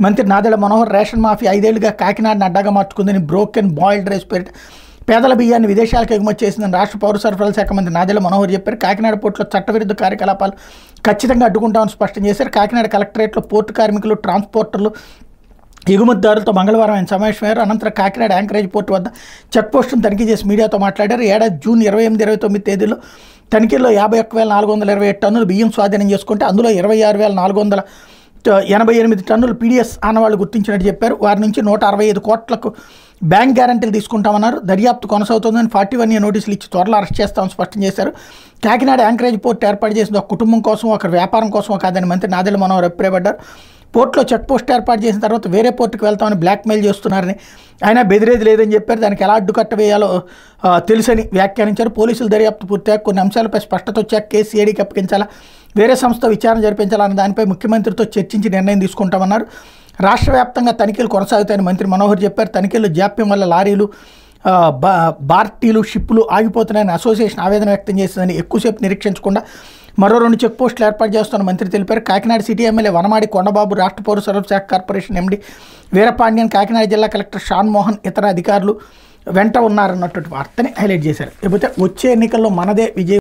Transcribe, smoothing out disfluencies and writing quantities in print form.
మంత్రి నాదెళ్ల మనోహర్ రేషన్ మాఫీ 5 ఏళ్లుగా కాకినాడను అడ్డాగా మార్చుకుందని బ్రోకెన్ బాయిల్డ్ రైస్ పేరిట పేదల బియ్యాన్ని విదేశాలకు ఎగుమతి చేసిందని రాష్ట్ర పౌర సరఫరాల శాఖ మంత్రి నాదెళ్ల మనోహర్ చెప్పారు. కాకినాడ పోర్టులో చట్టవిరుద్ధ కార్యకలాపాలు ఖచ్చితంగా అడ్డుకుంటామని స్పష్టం చేశారు. కాకినాడ కలెక్టరేట్లో పోర్టు కార్మికులు, ట్రాన్స్పోర్టర్లు, ఎగుమతిదారులతో మంగళవారం ఆయన సమావేశమయ్యారు. అనంతరం కాకినాడ యాంకరేజ్ పోర్టు వద్ద చెక్పోస్టును తనిఖీ చేసి మీడియాతో మాట్లాడారు. ఏడాది జూన్ 28, 29 తేదీల్లో తనిఖీల్లో 51,427 టన్నులు బియ్యం స్వాధీనం చేసుకుంటే అందులో 26,488 టన్నులు పీడీఎస్ ఆనవాళ్లు గుర్తించినట్టు చెప్పారు. వారి నుంచి 165 కోట్లకు బ్యాంక్ గ్యారంటీలు తీసుకుంటామన్నారు. దర్యాప్తు కొనసాగుతోందని 41A నోటీసులు ఇచ్చి త్వరలో అరెస్ట్ చేస్తామని స్పష్టం చేశారు. కాకినాడ యాంకరేజ్ పోర్టు ఏర్పాటు చేసింది ఒక కుటుంబం కోసం, ఒకరి వ్యాపారం కోసమో కాదని మంత్రి నాదెళ్ల మనోహర్ అభిప్రాయపడ్డారు. పోర్టులో చెక్ పోస్ట్ ఏర్పాటు చేసిన తర్వాత వేరే పోర్టుకు వెళ్తామని బ్లాక్మెయిల్ చేస్తున్నారని, అయినా బెదిరేది లేదని చెప్పారు. దానికి ఎలా అడ్డుకట్ట వేయాలో తెలుసని వ్యాఖ్యానించారు. పోలీసులు దర్యాప్తు పూర్తయ్యాక కొన్ని అంశాలపై స్పష్టత వచ్చాక కేసు సిఐడికి అప్పగించాలా, వేరే సంస్థ విచారణ జరిపించాలన్న దానిపై ముఖ్యమంత్రితో చర్చించి నిర్ణయం తీసుకుంటామన్నారు. రాష్ట్ర వ్యాప్తంగా తనిఖీలు కొనసాగుతాయని మంత్రి మనోహర్ చెప్పారు. తనిఖీల్లో జాప్యం వల్ల లారీలు, బార్టీలు, షిప్పులు ఆగిపోతున్నాయని అసోసియేషన్ ఆవేదన వ్యక్తం చేసిందని, ఎక్కువసేపు నిరీక్షించకుండా మరో 2 చెక్ పోస్టులు ఏర్పాటు చేస్తున్న మంత్రి తెలిపారు. కాకినాడ సిటీ ఎమ్మెల్యే వనమాడి కొండబాబు, రాష్ట్ర పౌర సరఫరాల శాఖ కార్పొరేషన్ ఎండీ వీరపాండ్యన్, కాకినాడ జిల్లా కలెక్టర్ షాన్ మోహన్ ఇతర అధికారులు వెంట ఉన్నారన్నటువంటి వార్తని హైలైట్ చేశారు. లేకపోతే వచ్చే ఎన్నికల్లో మనదే విజయం